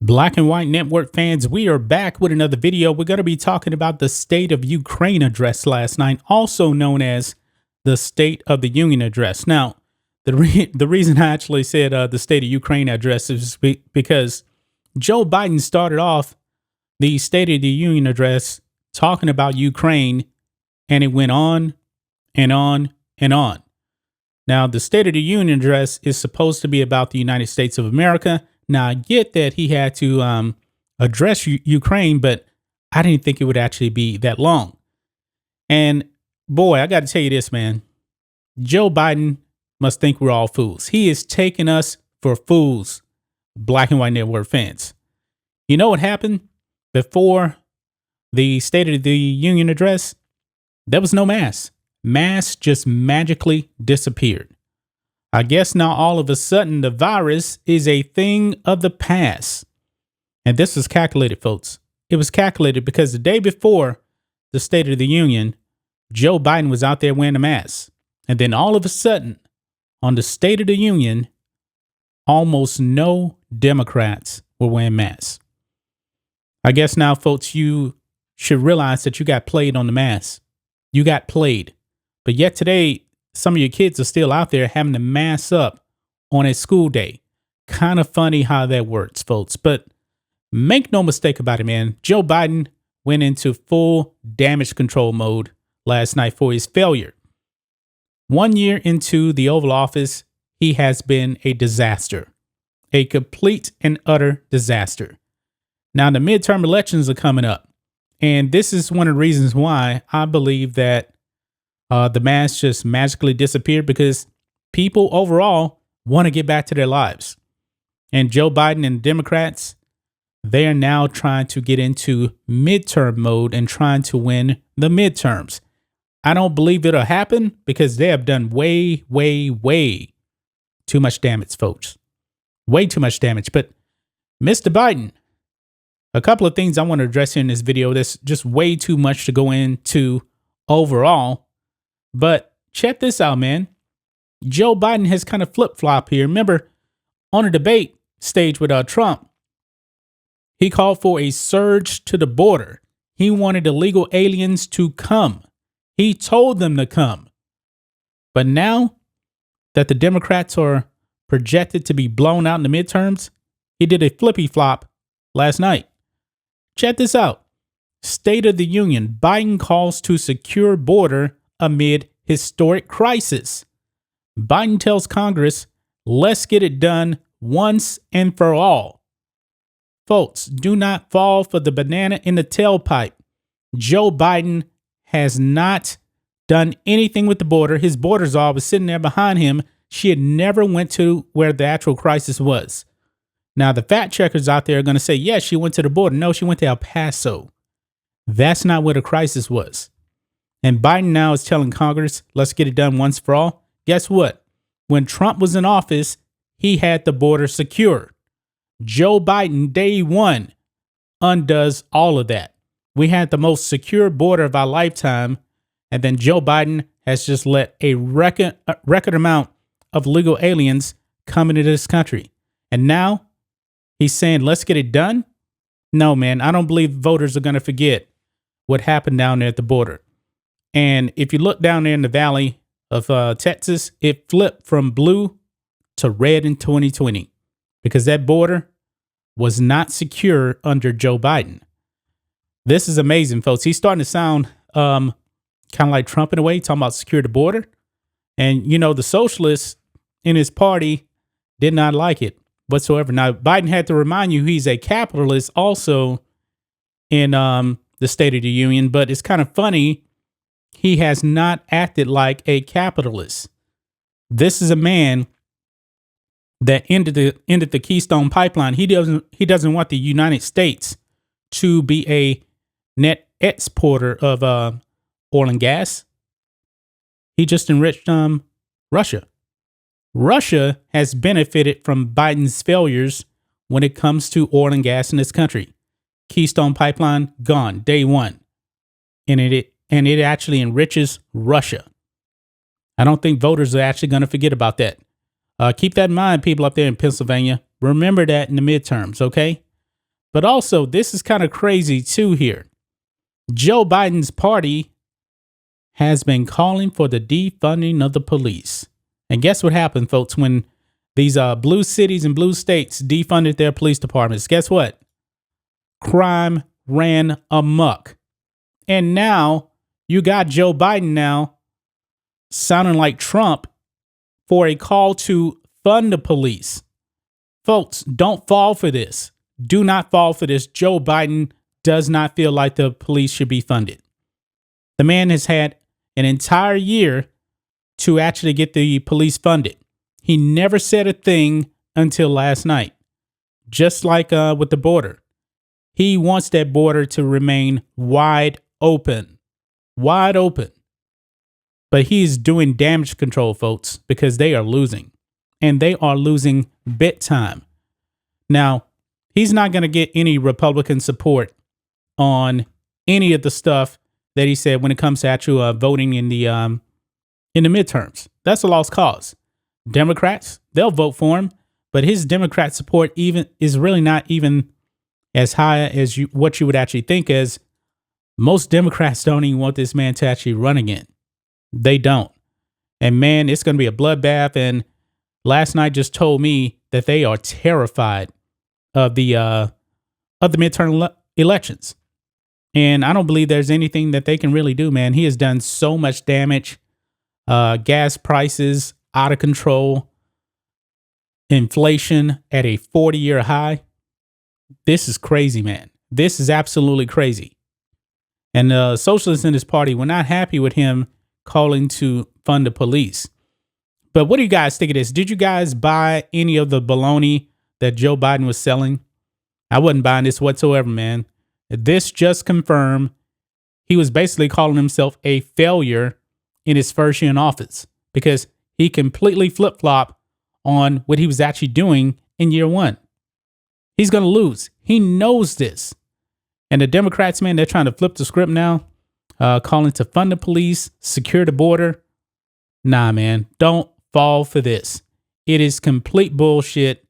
Black and White Network fans, we are back with another video. We're going to be talking about the State of Ukraine address last night, also known as the State of the Union address. Now, the reason I actually said the State of Ukraine address is because Joe Biden started off the State of the Union address talking about Ukraine, and it went on and on and on. Now, the State of the Union address is supposed to be about the United States of America. Now, I get that he had to address Ukraine, but I didn't think it would actually be that long. And boy, I got to tell you this, man. Joe Biden must think we're all fools. He is taking us for fools, Black and White Network fans. You know what happened before the State of the Union address? There was no mask. Masks just magically disappeared. I guess now all of a sudden the virus is a thing of the past. And this was calculated, folks. It was calculated because the day before the State of the Union, Joe Biden was out there wearing a mask. And then all of a sudden, on the State of the Union, almost no Democrats were wearing masks. I guess now, folks, you should realize that you got played on the mask. You got played. But yet today, some of your kids are still out there having to mask up on a school day. Kind of funny how that works, folks. But make no mistake about it, man. Joe Biden went into full damage control mode last night for his failure. 1 year into the Oval Office, he has been a disaster. A complete and utter disaster. Now, the midterm elections are coming up. And this is one of the reasons why I believe that the mask just magically disappeared, because people overall want to get back to their lives. And Joe Biden and Democrats, they are now trying to get into midterm mode and trying to win the midterms. I don't believe it'll happen because they have done way, way, way too much damage, folks. Way too much damage. But Mr. Biden, a couple of things I want to address here in this video. There's just way too much to go into overall. But check this out, man. Joe Biden has kind of flip-flopped here. Remember, on a debate stage with Trump, he called for a surge to the border. He wanted illegal aliens to come. He told them to come. But now that the Democrats are projected to be blown out in the midterms, he did a flippy-flop last night. Check this out. State of the Union. Biden calls to secure border amid historic crisis. Biden tells Congress, let's get it done once and for all. Folks, do not fall for the banana in the tailpipe. Joe Biden has not done anything with the border. His border czar was sitting there behind him. She had never went to where the actual crisis was. Now, the fact checkers out there are going to say, yes, she went to the border. No, she went to El Paso. That's not where the crisis was. And Biden now is telling Congress, let's get it done once for all. Guess what? When Trump was in office, he had the border secure. Joe Biden, day one, undoes all of that. We had the most secure border of our lifetime. And then Joe Biden has just let a record amount of legal aliens come into this country. And now he's saying, let's get it done. No, man, I don't believe voters are going to forget what happened down there at the border. And if you look down there in the valley of Texas, it flipped from blue to red in 2020 because that border was not secure under Joe Biden. This is amazing, folks. He's starting to sound kind of like Trump in a way, talking about secure the border. And, you know, the socialists in his party did not like it whatsoever. Now, Biden had to remind you he's a capitalist also in the State of the Union, but it's kind of funny. He has not acted like a capitalist. This is a man that ended the Keystone Pipeline. He doesn't want the United States to be a net exporter of oil and gas. He just enriched Russia. Russia has benefited from Biden's failures when it comes to oil and gas in this country. Keystone Pipeline gone day one, and it actually enriches Russia. I don't think voters are actually going to forget about that. Keep that in mind, people up there in Pennsylvania. Remember that in the midterms, okay? But also, this is kind of crazy too here. Joe Biden's party has been calling for the defunding of the police. And guess what happened, folks, when these blue cities and blue states defunded their police departments? Guess what? Crime ran amok. And now you got Joe Biden now sounding like Trump for a call to fund the police. Folks, don't fall for this. Do not fall for this. Joe Biden does not feel like the police should be funded. The man has had an entire year to actually get the police funded. He never said a thing until last night. Just like with the border. He wants that border to remain wide open. Wide open. But he's doing damage control, folks, because they are losing. And they are losing big time. Now, he's not going to get any Republican support on any of the stuff that he said when it comes to actual voting in the midterms. That's a lost cause. Democrats, they'll vote for him, but his Democrat support is really not even as high as what you would actually think, as most Democrats don't even want this man to actually run again. They don't. And man, it's going to be a bloodbath. And last night just told me that they are terrified of the midterm elections. And I don't believe there's anything that they can really do, man. He has done so much damage. Gas prices out of control. Inflation at a 40-year high. This is crazy, man. This is absolutely crazy. And the socialists in his party were not happy with him calling to fund the police. But what do you guys think of this? Did you guys buy any of the baloney that Joe Biden was selling? I wasn't buying this whatsoever, man. This just confirmed he was basically calling himself a failure in his first year in office because he completely flip-flopped on what he was actually doing in year one. He's going to lose. He knows this. And the Democrats, man, they're trying to flip the script now, calling to fund the police, secure the border. Nah, man, don't fall for this. It is complete bullshit.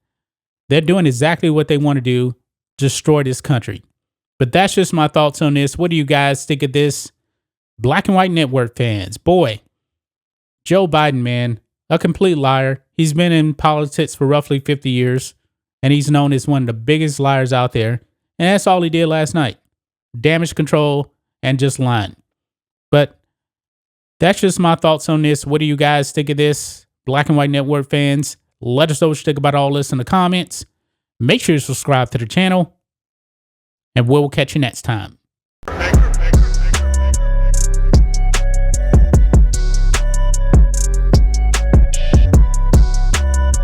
They're doing exactly what they want to do, destroy this country. But that's just my thoughts on this. What do you guys think of this? Black and White Network fans, boy, Joe Biden, man, a complete liar. He's been in politics for roughly 50 years, and he's known as one of the biggest liars out there. And that's all he did last night. Damage control and just lying. But that's just my thoughts on this. What do you guys think of this? Black and White Network fans, let us know what you think about all this in the comments. Make sure you subscribe to the channel, and we'll catch you next time.